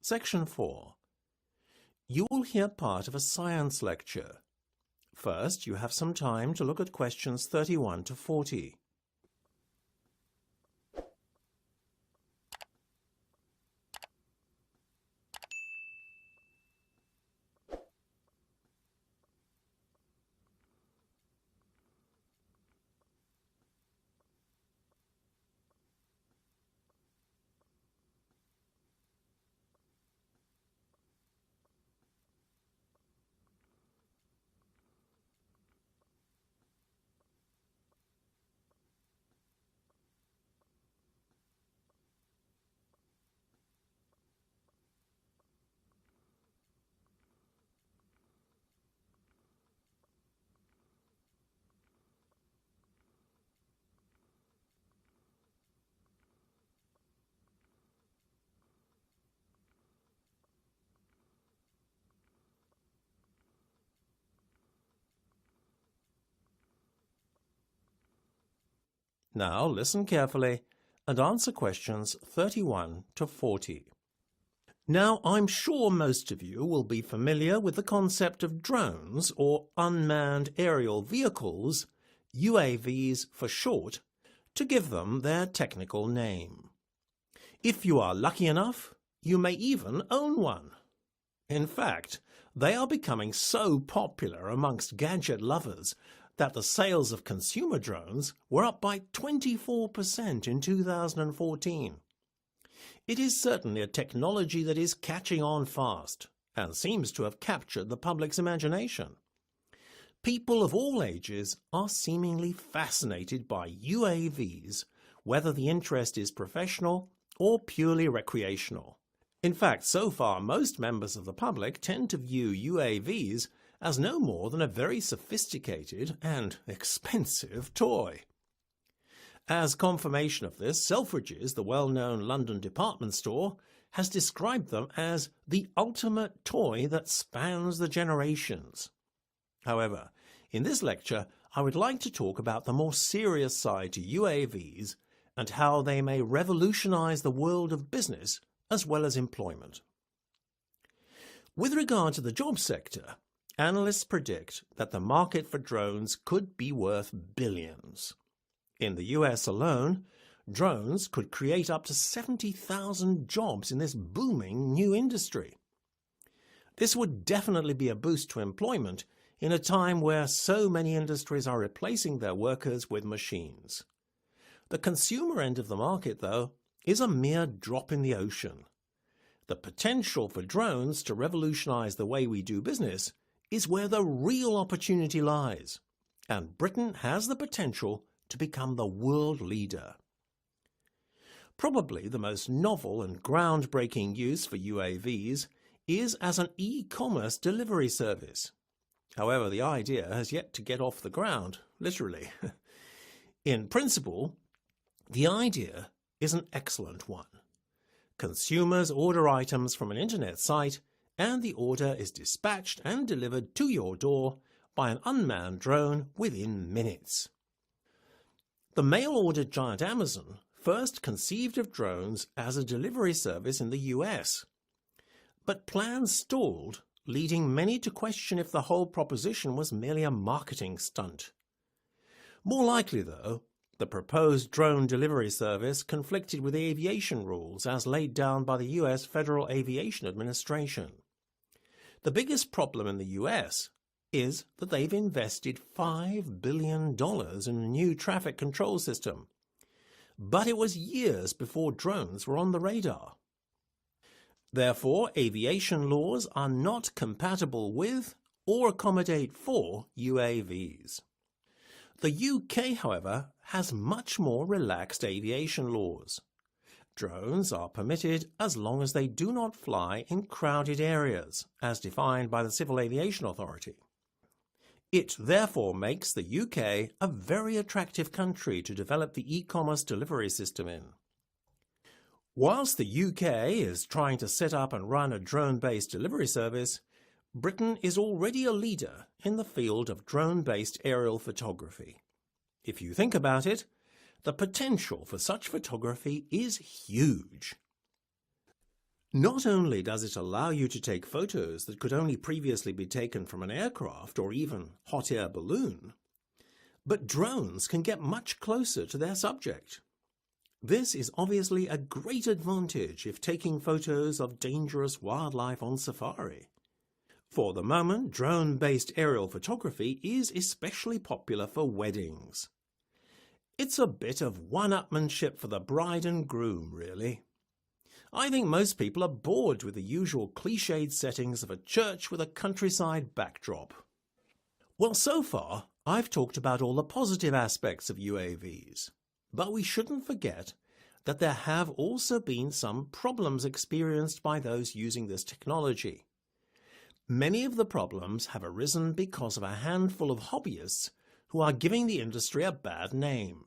Section 4. You will hear part of a science lecture. First, you have some time to look at questions 31 to 40. Now listen carefully and answer questions 31 to 40. Now, I'm sure most of you will be familiar with the concept of drones, or unmanned aerial vehicles, UAVs for short, to give them their technical name. If you are lucky enough, you may even own one. In fact, they are becoming so popular amongst gadget lovers that the sales of consumer drones were up by 24% in 2014. It is certainly a technology that is catching on fast and seems to have captured the public's imagination. People of all ages are seemingly fascinated by UAVs, whether the interest is professional or purely recreational. In fact, so far most members of the public tend to view UAVs as no more than a very sophisticated and expensive toy. As confirmation of this, Selfridges, the well-known London department store, has described them as the ultimate toy that spans the generations. However, in this lecture, I would like to talk about the more serious side to UAVs and how they may revolutionize the world of business as well as employment. With regard to the job sector, analysts predict that the market for drones could be worth billions. In the US alone, drones could create up to 70,000 jobs in this booming new industry. This would definitely be a boost to employment in a time where so many industries are replacing their workers with machines. The consumer end of the market, though, is a mere drop in the ocean. The potential for drones to revolutionize the way we do business is where the real opportunity lies, and Britain has the potential to become the world leader. Probably the most novel and groundbreaking use for UAVs is as an e-commerce delivery service. However, the idea has yet to get off the ground, literally. In principle, the idea is an excellent one. Consumers order items from an internet site, and the order is dispatched and delivered to your door by an unmanned drone within minutes. The mail-order giant Amazon first conceived of drones as a delivery service in the US, but plans stalled, leading many to question if the whole proposition was merely a marketing stunt. More likely, though, the proposed drone delivery service conflicted with aviation rules as laid down by the US Federal Aviation Administration. The biggest problem in the US is that they've invested $5 billion in a new traffic control system. But it was years before drones were on the radar. Therefore, aviation laws are not compatible with or accommodate for UAVs. The UK, however, has much more relaxed aviation laws. Drones are permitted as long as they do not fly in crowded areas, as defined by the Civil Aviation Authority. It therefore makes the UK a very attractive country to develop the e-commerce delivery system in. Whilst the UK is trying to set up and run a drone-based delivery service, Britain is already a leader in the field of drone-based aerial photography. If you think about it, the potential for such photography is huge. Not only does it allow you to take photos that could only previously be taken from an aircraft or even hot air balloon, but drones can get much closer to their subject. This is obviously a great advantage if taking photos of dangerous wildlife on safari. For the moment, drone-based aerial photography is especially popular for weddings. It's a bit of one-upmanship for the bride and groom, really. I think most people are bored with the usual cliched settings of a church with a countryside backdrop. Well, so far, I've talked about all the positive aspects of UAVs, but we shouldn't forget that there have also been some problems experienced by those using this technology. Many of the problems have arisen because of a handful of hobbyists who are giving the industry a bad name.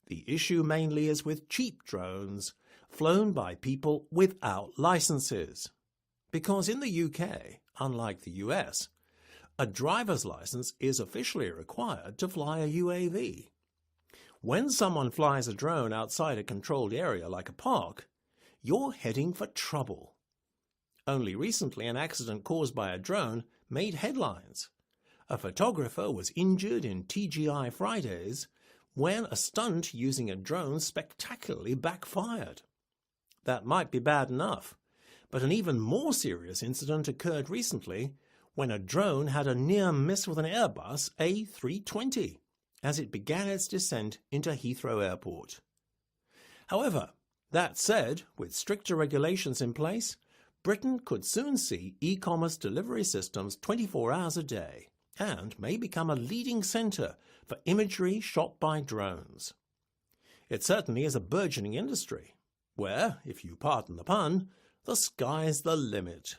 The issue mainly is with cheap drones flown by people without licenses. Because in the UK, unlike the US, a driver's license is officially required to fly a UAV. When someone flies a drone outside a controlled area like a park, you're heading for trouble. Only recently, an accident caused by a drone made headlines. A photographer was injured in TGI Fridays when a stunt using a drone spectacularly backfired. That might be bad enough, but an even more serious incident occurred recently when a drone had a near miss with an Airbus A320 as it began its descent into Heathrow Airport. However, that said, with stricter regulations in place, Britain could soon see e-commerce delivery systems 24 hours a day and may become a leading centre for imagery shot by drones. It certainly is a burgeoning industry, where, if you pardon the pun, the sky's the limit.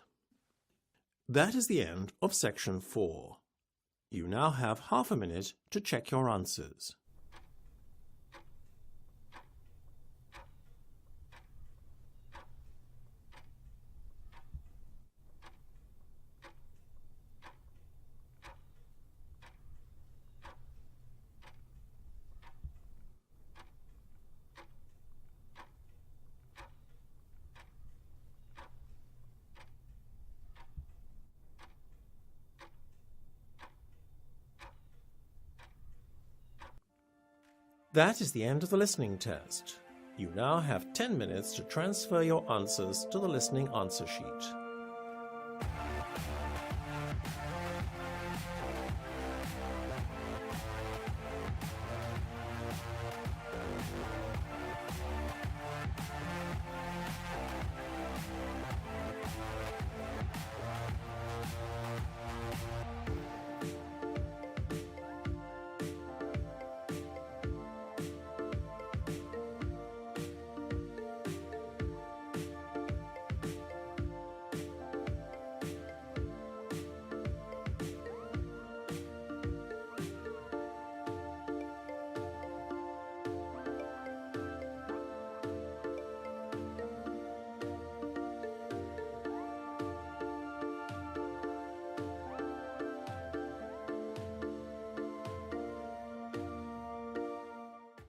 That is the end of section 4. You now have half a minute to check your answers. That is the end of the listening test. You now have 10 minutes to transfer your answers to the listening answer sheet.